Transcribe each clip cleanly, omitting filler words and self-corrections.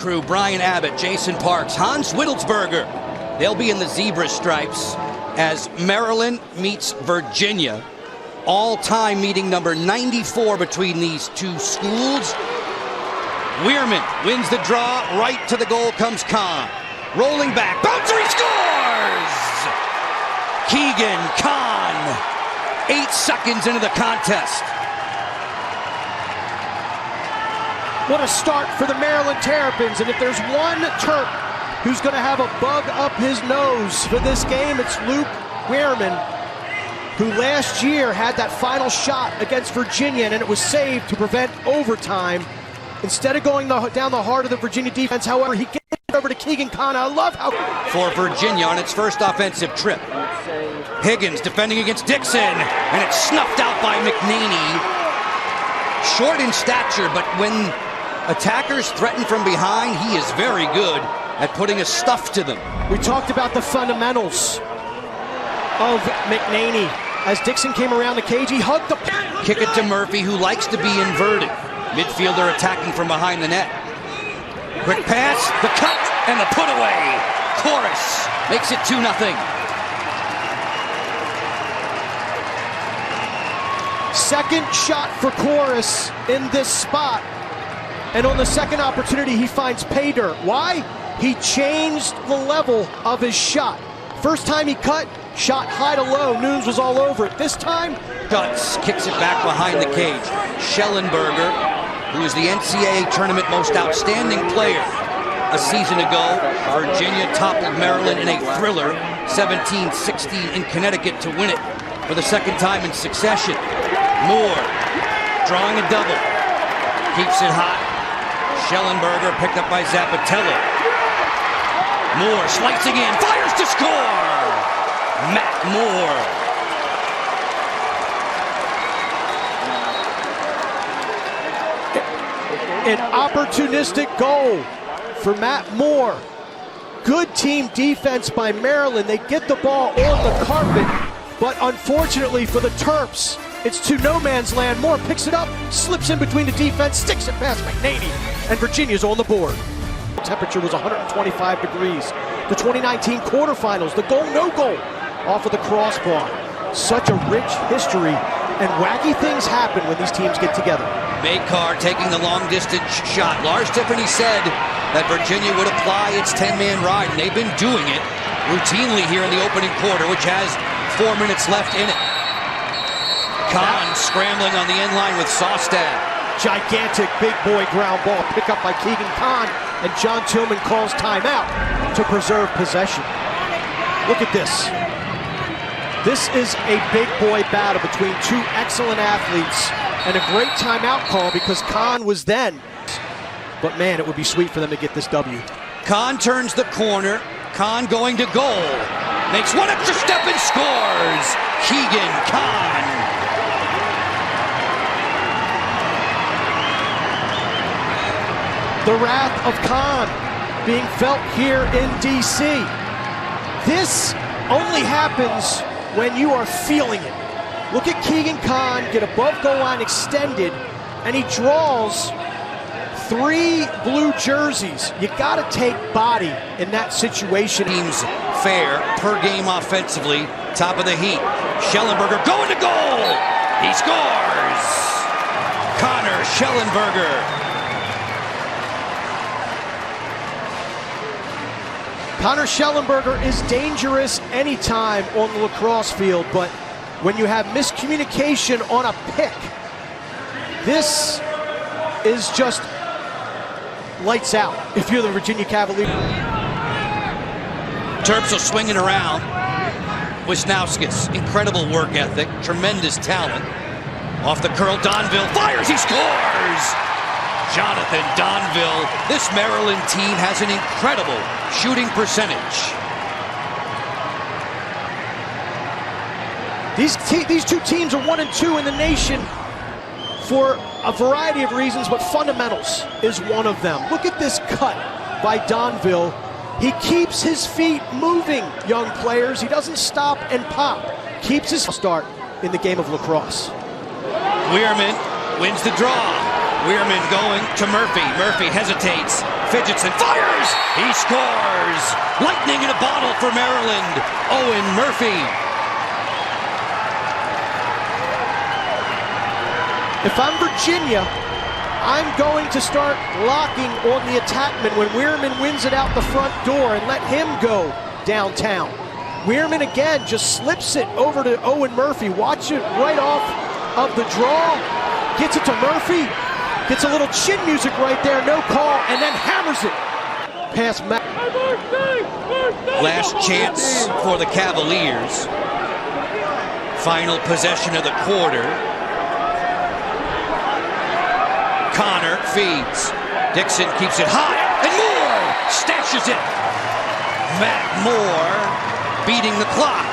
crew, Brian Abbott, Jason Parks, Hans Wittelsberger. They'll be in the zebra stripes as Maryland meets Virginia. All-time meeting number 94 between these two schools. Weirman wins the draw. Right to the goal comes Kahn. Rolling back. Bouncer, he scores! Keegan Kahn, 8 seconds into the contest. What a start for the Maryland Terrapins. And if there's one Terp who's going to have a bug up his nose for this game, it's Luke Weirman, who last year had that final shot against Virginia, and it was saved to prevent overtime. Instead of going down the heart of the Virginia defense, however, he gets it over to Keegan Kahn. I love how... For Virginia on its first offensive trip. Higgins defending against Dixon, and it's snuffed out by McNaney. Short in stature, but when attackers threaten from behind, he is very good at putting a stuff to them. We talked about the fundamentals of McNaney. As Dixon came around the cage, he hugged the... Kick it to Murphy, who likes to be inverted. Midfielder attacking from behind the net. Quick pass, the cut, and the put away. Chorus makes it 2-0. Second shot for Chorus in this spot. And on the second opportunity, he finds pay dirt. Why? He changed the level of his shot. First time he cut, shot high to low. Nunes was all over it. This time, Guts kicks it back behind the cage. Schellenberger, who is the NCAA Tournament Most Outstanding Player a season ago. Virginia toppled Maryland in a thriller, 17-16 in Connecticut to win it for the second time in succession. Moore drawing a double. Keeps it hot. Schellenberger picked up by Zappatello. Moore slicing in, fires to score! Matt Moore. An opportunistic goal for Matt Moore. Good team defense by Maryland. They get the ball on the carpet, but unfortunately for the Terps, it's to no man's land. Moore picks it up, slips in between the defense, sticks it past McNaney, and Virginia's on the board. The temperature was 125 degrees. The 2019 quarterfinals, the goal, no goal, off of the crossbar. Such a rich history, and wacky things happen when these teams get together. Makar taking the long-distance shot. Lars Tiffany said that Virginia would apply its 10-man ride, and they've been doing it routinely here in the opening quarter, which has 4 minutes left in it. Kahn scrambling on the end line with Sostad. Gigantic big boy ground ball pick up by Keegan Kahn, and John Tillman calls timeout to preserve possession. Look at this. This is a big boy battle between two excellent athletes, and a great timeout call because Kahn was then. But man, it would be sweet for them to get this W. Kahn turns the corner. Kahn going to goal. Makes one extra step and scores. Keegan Kahn. The wrath of Kahn being felt here in DC. This only happens when you are feeling it. Look at Keegan Kahn get above goal line extended, and he draws 3 blue jerseys. You gotta take body in that situation. Teams fair per game offensively, top of the heat. Schellenberger going to goal. He scores. Connor Schellenberger. Connor Schellenberger is dangerous anytime on the lacrosse field, but when you have miscommunication on a pick, this is just lights out if you're the Virginia Cavaliers. Terps are swinging around. Wisnowskis, incredible work ethic, tremendous talent. Off the curl, Donville fires, he scores! Jonathan Donville. This Maryland team has an incredible shooting percentage. These two teams are 1 and 2 in the nation for a variety of reasons, but fundamentals is one of them. Look at this cut by Donville. He keeps his feet moving, young players. He doesn't stop and pop. Keeps his start in the game of lacrosse. Weirman wins the draw. Weirman going to Murphy. Murphy hesitates, Fidgets and fires! He scores! Lightning in a bottle for Maryland. Owen Murphy. If I'm Virginia, I'm going to start locking on the attackman when Weirman wins it out the front door and let him go downtown. Weirman again just slips it over to Owen Murphy. Watch it right off of the draw. Gets it to Murphy. Gets a little chin music right there. No call. And then hammers it past Matt. Last chance for the Cavaliers. Final possession of the quarter. Connor feeds. Dixon keeps it high. And Moore stashes it. Matt Moore beating the clock.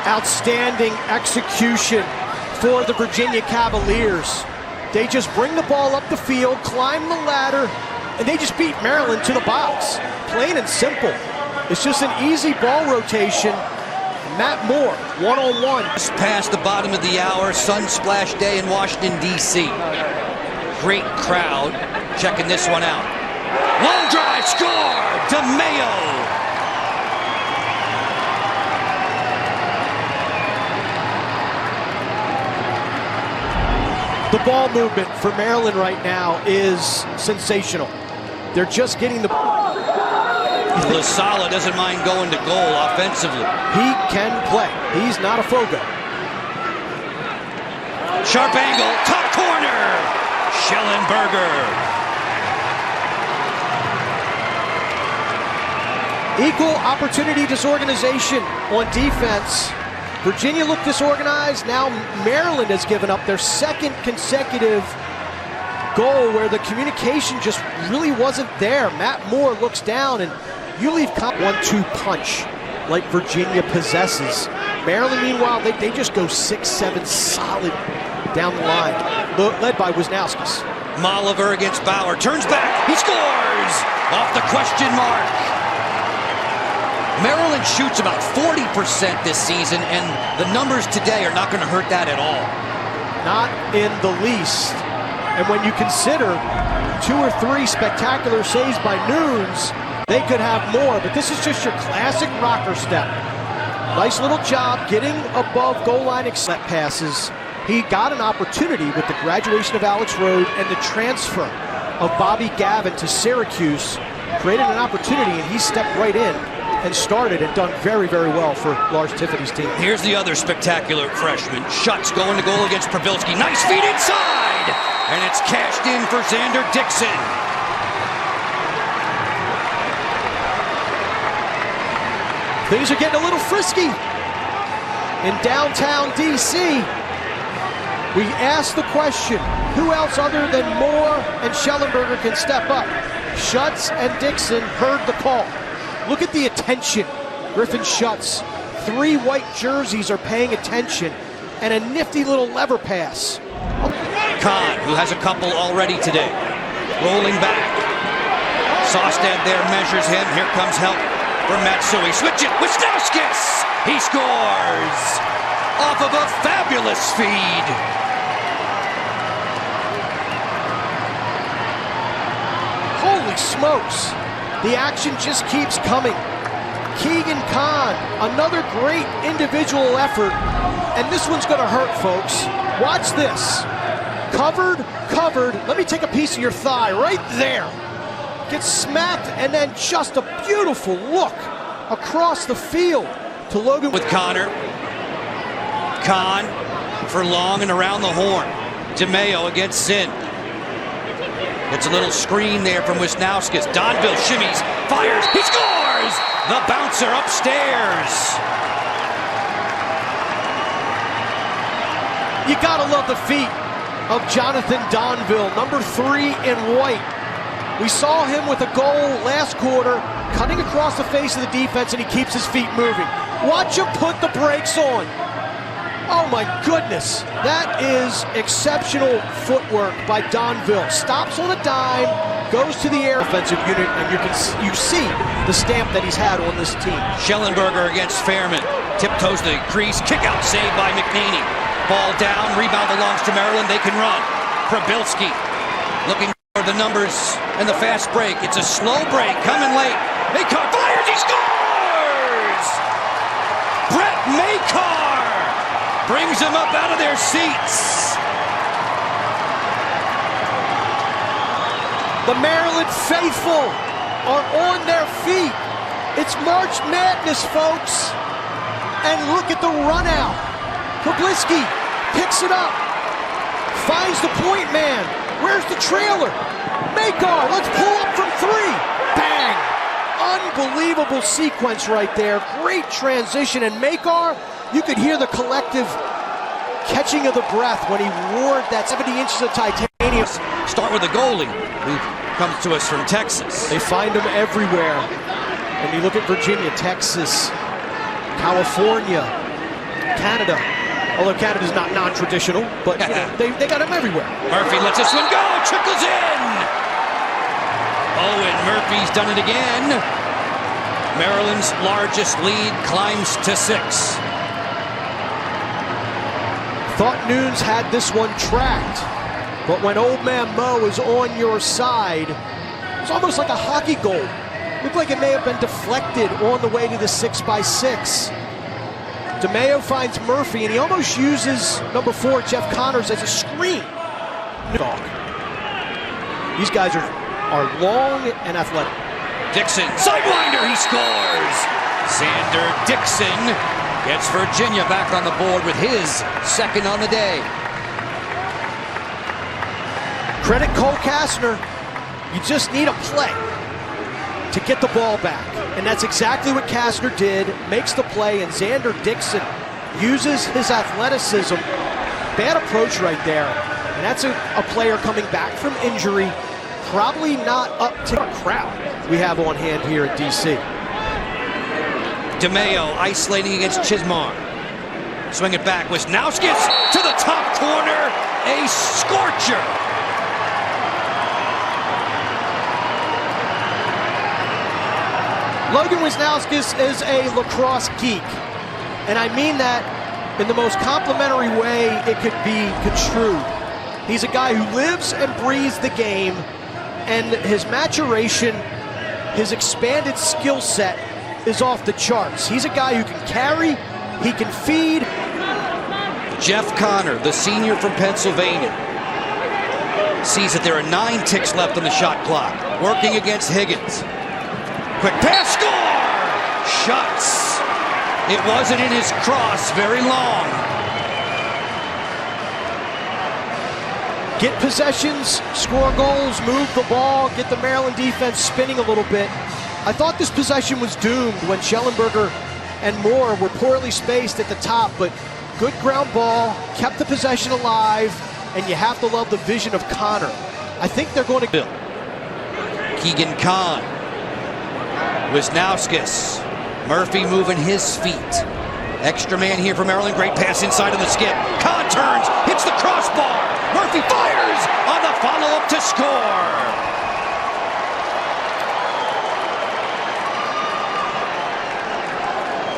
Outstanding execution for the Virginia Cavaliers. They just bring the ball up the field, climb the ladder, and they just beat Maryland to the box. Plain and simple. It's just an easy ball rotation. Matt Moore, one-on-one. Just past the bottom of the hour, sun splash day in Washington, D.C. Great crowd checking this one out. Long drive, score! DeMayo. The ball movement for Maryland right now is sensational. They're just getting the... LaSala doesn't mind going to goal offensively. He can play. He's not a Fogo. Sharp angle, top corner! Schellenberger. Equal opportunity disorganization on defense. Virginia looked disorganized. Now Maryland has given up their second consecutive goal where the communication just really wasn't there. Matt Moore looks down and you leave 1-2 punch like Virginia possesses. Maryland, meanwhile, they just go 6-7 solid down the line, led by Wisnauskas. Molliver against Bauer, turns back, he scores! Off the question mark. Maryland shoots about 40% this season, and the numbers today are not going to hurt that at all. Not in the least. And when you consider 2 or 3 spectacular saves by Nunes, they could have more, but this is just your classic rocker step. Nice little job getting above goal line accept passes. He got an opportunity with the graduation of Alex Rode and the transfer of Bobby Gavin to Syracuse. Created an opportunity, and he stepped right in and started and done very, very well for Lars Tiffany's team. Here's the other spectacular freshman. Schutz going to goal against Pavelski. Nice feed inside! And it's cashed in for Xander Dixon. Things are getting a little frisky in downtown D.C. We asked the question, who else other than Moore and Schellenberger can step up? Schutz and Dixon heard the call. Look at the attention. Griffin Schutz. 3 white jerseys are paying attention. And a nifty little lever pass. Kahn, who has a couple already today. Rolling back. Sostad there measures him. Here comes help from Matsui. Switch it. Wisnauskas! He scores! Off of a fabulous feed. Holy smokes. The action just keeps coming. Keegan Kahn, another great individual effort. And this one's going to hurt, folks. Watch this. Covered. Let me take a piece of your thigh right there. Gets smacked, and then just a beautiful look across the field to Logan. With Connor. Kahn for long and around the horn. DeMayo against Zinn. It's a little screen there from Wisnauskas. Donville shimmies, fires, he scores! The bouncer upstairs. You gotta love the feet of Jonathan Donville, number 3 in white. We saw him with a goal last quarter, cutting across the face of the defense, and he keeps his feet moving. Watch him put the brakes on. Oh my goodness, that is exceptional footwork by Donville. Stops on a dime, goes to the air offensive unit, and you see the stamp that he's had on this team. Schellenberger against Fairman. Tiptoes to the crease, kick out save by McNaney. Ball down, rebound belongs to Maryland, they can run. Prabilski looking for the numbers And the fast break. It's a slow break coming late. Makar fires. He scores! Brett Makar brings them up out of their seats. The Maryland faithful are on their feet. It's March Madness, folks. And look at the run out. Poblisky picks it up. Finds the point man. Where's the trailer? Makar, let's pull up from three. Bang! Unbelievable sequence right there. Great transition. And Makar, you could hear the collective catching of the breath when he roared that 70 inches of titanium. Start with the goalie, who comes to us from Texas. They find him everywhere. And you look at Virginia, Texas, California, Canada. Although Canada's not non-traditional, but you know, they got him everywhere. Murphy lets this one go, trickles in. Oh, and Murphy's done it again. Maryland's largest lead climbs to 6. Thought Nunes had this one tracked, but when old man Mo is on your side, it's almost like a hockey goal. Looked like it may have been deflected on the way to the 6x6. DeMeo finds Murphy, and he almost uses number 4, Jeff Connors, as a screen. These guys are long and athletic. Dixon, sidewinder, he scores! Xander Dixon gets Virginia back on the board with his second on the day. Credit Cole Kastner. You just need a play to get the ball back. And that's exactly what Kastner did. Makes the play, and Xander Dixon uses his athleticism. Bad approach right there. And that's a player coming back from injury. Probably not up to the crowd we have on hand here at DC. DeMeo isolating against Chismar. Swing it back. Wisnowskis to the top corner. A scorcher. Logan Wisnowskis is a lacrosse geek, and I mean that in the most complimentary way it could be construed. He's a guy who lives and breathes the game, and his maturation, his expanded skill set is off the charts. He's a guy who can carry, he can feed. Jeff Connor, the senior from Pennsylvania, sees that there are 9 ticks left on the shot clock, working against Higgins. Quick pass, score! Shuts. It wasn't in his cross very long. Get possessions, score goals, move the ball, get the Maryland defense spinning a little bit. I thought this possession was doomed when Schellenberger and Moore were poorly spaced at the top, but good ground ball, kept the possession alive, and you have to love the vision of Connor. I think they're going to... Keegan Kahn. Wisnowskis. Murphy moving his feet. Extra man here for Maryland. Great pass inside of the skip. Kahn turns, hits the crossbar. Murphy fires on the follow-up to score.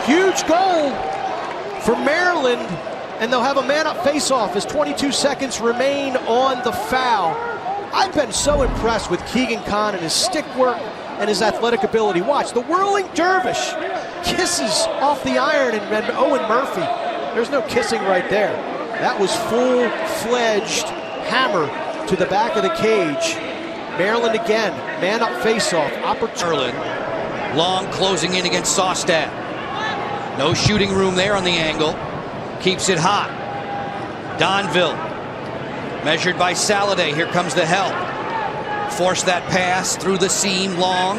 Huge goal for Maryland, and they'll have a man-up face-off as 22 seconds remain on the foul. I've been so impressed with Keegan Kahn and his stick work and his athletic ability. Watch, the whirling dervish kisses off the iron, and Owen Murphy, there's no kissing right there. That was full-fledged hammer to the back of the cage. Maryland again, man-up face-off. Maryland, long closing in against Sawstad. No shooting room there on the angle. Keeps it hot. Donville, measured by Saladay. Here comes the help. Forced that pass through the seam long.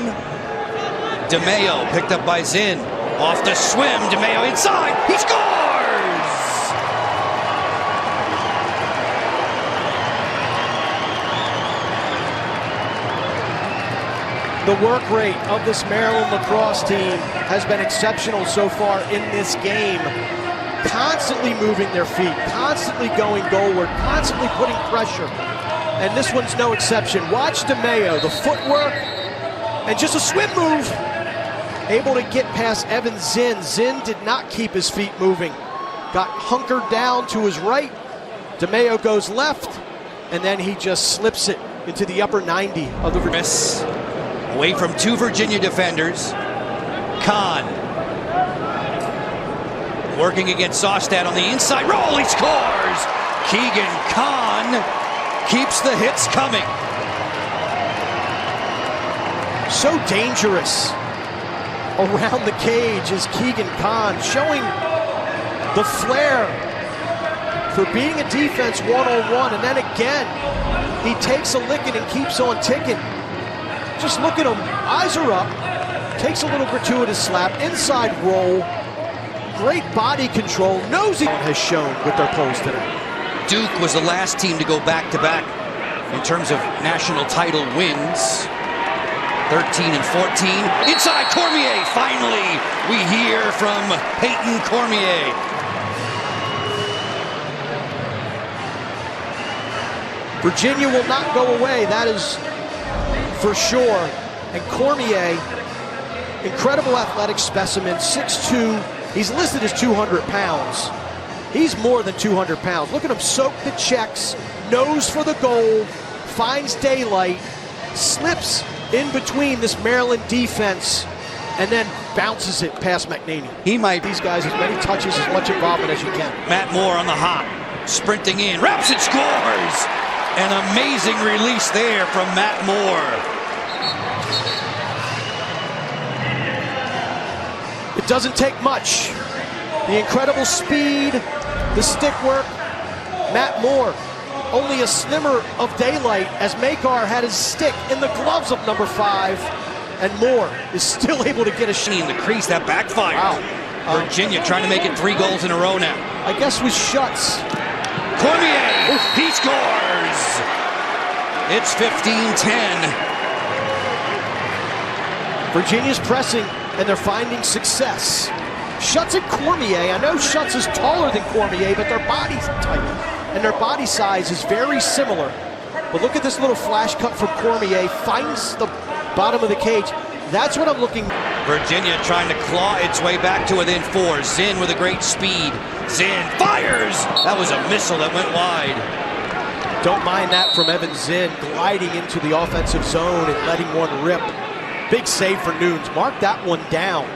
DeMeo picked up by Zinn. Off the swim, DeMeo inside. He scores! The work rate of this Maryland lacrosse team has been exceptional so far in this game. Constantly moving their feet, constantly going goalward, constantly putting pressure. And this one's no exception. Watch DeMeo, the footwork, and just a swim move. Able to get past Evan Zinn. Zinn did not keep his feet moving. Got hunkered down to his right. DeMeo goes left, and then he just slips it into the upper 90 of the Miss. Away from two Virginia defenders. Kahn working against Sostad on the inside. Roll, he scores! Keegan Kahn keeps the hits coming. So dangerous around the cage is Keegan Kahn, showing the flair for beating a defense one-on-one, and then again, he takes a licking and keeps on ticking. Just look at him, eyes are up, takes a little gratuitous slap, inside roll, great body control, knows he has shown with their pulls today. Duke was the last team to go back-to-back in terms of national title wins. 13 and 14. Inside Cormier, finally, we hear from Peyton Cormier. Virginia will not go away, that is for sure. And Cormier, incredible athletic specimen, 6'2". He's listed as 200 pounds. He's more than 200 pounds. Look at him soak the checks, nose for the goal, finds daylight, slips in between this Maryland defense, and then bounces it past McNaney. He might. These guys, as many touches, as much involvement as you can. Matt Moore on the hop, sprinting in, wraps it, scores! An amazing release there from Matt Moore. It doesn't take much. The incredible speed, the stick work. Matt Moore, only a slimmer of daylight as Makar had his stick in the gloves of number 5, and Moore is still able to get a shot In the crease, that backfired. Wow. Virginia trying to make it 3 goals in a row now. I guess with Schutz. Cormier, he scores! It's 15-10. Virginia's pressing, and they're finding success. Schutz and Cormier, I know Schutz is taller than Cormier, but their bodies type and their body size is very similar. But look at this little flash cut from Cormier, finds the bottom of the cage. That's what I'm looking. Virginia trying to claw its way back to within 4. Zinn with a great speed. Zinn fires! That was a missile that went wide. Don't mind that from Evan Zinn, gliding into the offensive zone and letting one rip. Big save for Nunes. Mark that one down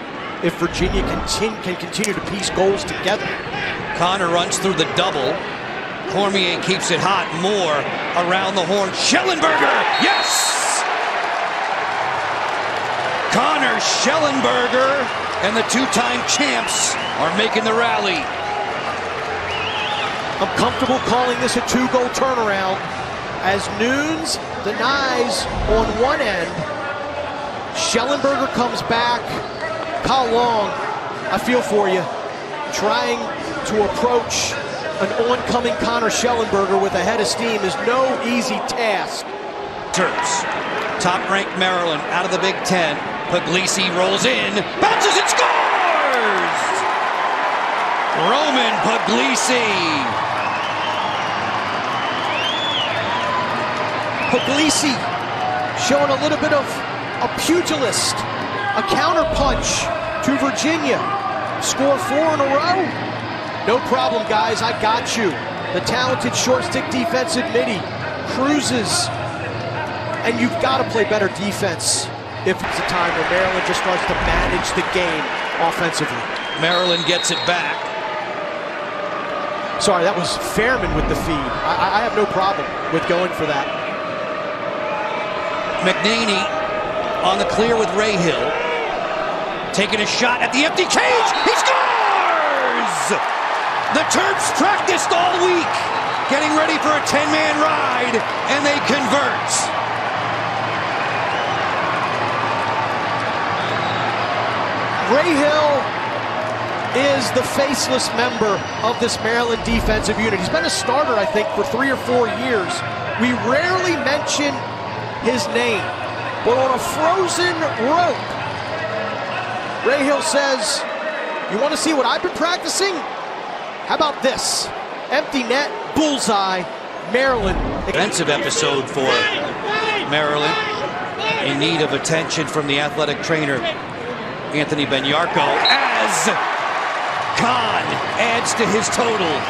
if Virginia can continue to piece goals together. Connor runs through the double. Cormier keeps it hot. Moore around the horn. Schellenberger! Yes! Connor Schellenberger and the 2-time champs are making the rally. I'm comfortable calling this a 2-goal turnaround as Nunes denies on one end. Schellenberger comes back. Kyle Long, I feel for you, trying to approach an oncoming Connor Schellenberger with a head of steam is no easy task. Terps, top-ranked Maryland out of the Big Ten. Puglisi rolls in, bounces and scores! Roman Puglisi. Puglisi showing a little bit of a pugilist, a counterpunch to Virginia. Score 4 in a row? No problem, guys, I got you. The talented short stick defensive midi cruises, and you've got to play better defense if it's a time where Maryland just starts to manage the game offensively. Maryland gets it back. Sorry, that was Fairman with the feed. I have no problem with going for that. McNaney on the clear with Rahill. Taking a shot at the empty cage. He scores! The Terps practiced all week, getting ready for a 10-man ride, and they convert. Rahill is the faceless member of this Maryland defensive unit. He's been a starter, I think, for 3 or 4 years. We rarely mention his name, but on a frozen rope, Rahill says, "You want to see what I've been practicing? How about this? Empty net, bullseye, Maryland." Defensive episode for Maryland, in need of attention from the athletic trainer Anthony Benyarko, as Kahn adds to his total.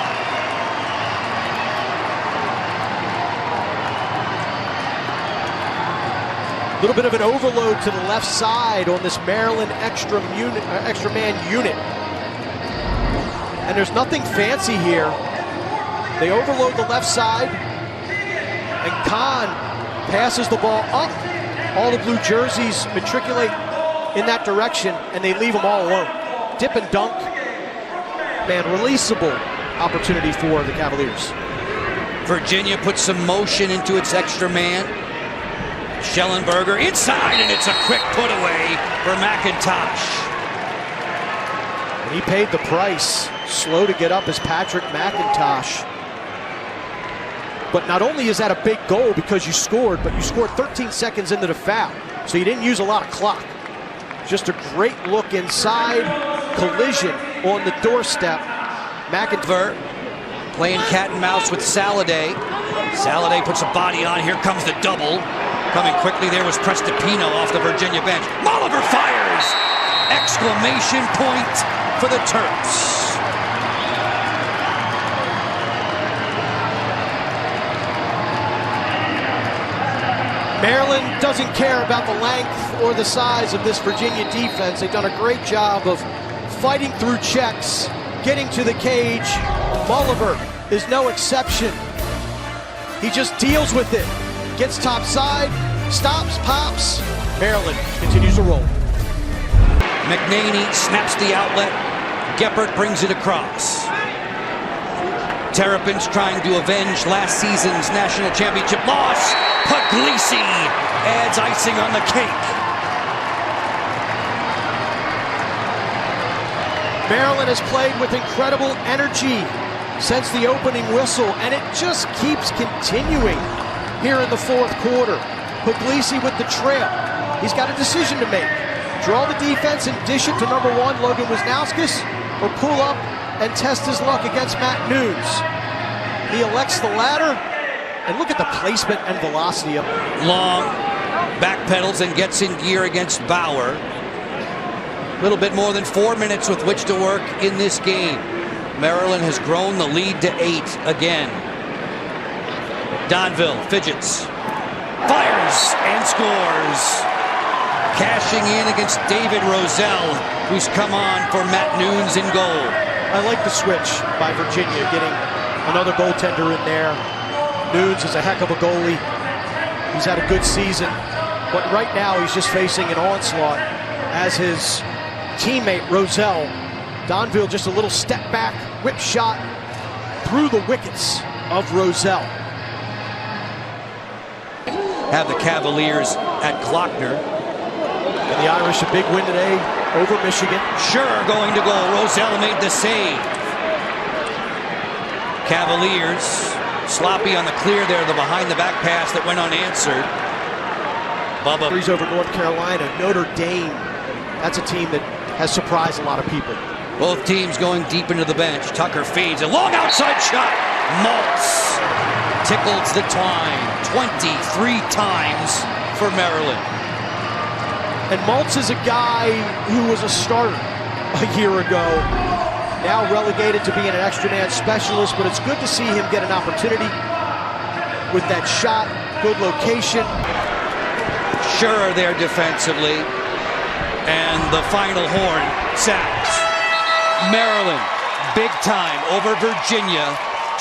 A little bit of an overload to the left side on this Maryland extra man unit. And there's nothing fancy here. They overload the left side, and Kahn passes the ball up. All the blue jerseys matriculate in that direction, and they leave them all alone. Dip and dunk. Man, releasable opportunity for the Cavaliers. Virginia puts some motion into its extra man. Schellenberger inside, and it's a quick put away for McIntosh. And he paid the price. Slow to get up is Patrick McIntosh. But not only is that a big goal because you scored, but you scored 13 seconds into the foul. So you didn't use a lot of clock. Just a great look inside. Collision on the doorstep. McIntosh playing cat and mouse with Saladay. Saladay puts a body on. Here comes the double. Coming quickly there was Prestipino off the Virginia bench. Molliver fires! Exclamation point for the Terps. Maryland doesn't care about the length or the size of this Virginia defense. They've done a great job of fighting through checks, getting to the cage. Molliver is no exception. He just deals with it. Gets topside, stops, pops. Maryland continues to roll. McNaney snaps the outlet. Geppert brings it across. Terrapins trying to avenge last season's national championship loss. Puglisi adds icing on the cake. Maryland has played with incredible energy since the opening whistle, and it just keeps continuing here in the fourth quarter. Puglisi with the trail. He's got a decision to make. Draw the defense and dish it to number one, Logan Wisnauskas, or pull up and test his luck against Matt Nunes. He elects the latter, and look at the placement and velocity of it. Long backpedals and gets in gear against Bauer. A little bit more than 4 minutes with which to work in this game. Maryland has grown the lead to 8 again. Donville fidgets, fires, and scores. Cashing in against David Rozelle, who's come on for Matt Nunes in goal. I like the switch by Virginia, getting another goaltender in there. Nunes is a heck of a goalie. He's had a good season, but right now he's just facing an onslaught as his teammate Rozelle. Donville just a little step back, whip shot through the wickets of Rozelle. Have the Cavaliers at Klockner. And the Irish a big win today over Michigan. Sure going to goal. Rozelle made the save. Cavaliers sloppy on the clear there, the behind the back pass that went unanswered. Bubba. He's over North Carolina. Notre Dame. That's a team that has surprised a lot of people. Both teams going deep into the bench. Tucker feeds a long outside shot. Maltz tickles the twine 23 times for Maryland. And Maltz is a guy who was a starter a year ago, now relegated to being an extra man specialist, but it's good to see him get an opportunity with that shot, good location. Sure there defensively, and the final horn sounds. Maryland, big time over Virginia,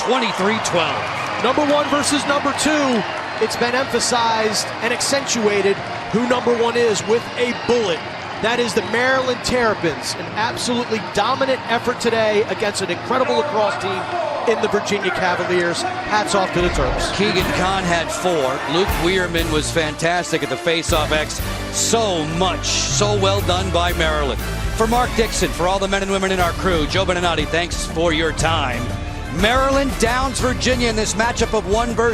23-12. Number one versus number two. It's been emphasized and accentuated who number one is with a bullet. That is the Maryland Terrapins. An absolutely dominant effort today against an incredible lacrosse team in the Virginia Cavaliers. Hats off to the Terps. Keegan Kahn had 4. Luke Weirman was fantastic at the face-off X. So well done by Maryland. For Mark Dixon, for all the men and women in our crew, Joe Beninati, thanks for your time. Maryland downs Virginia in this matchup of 1 versus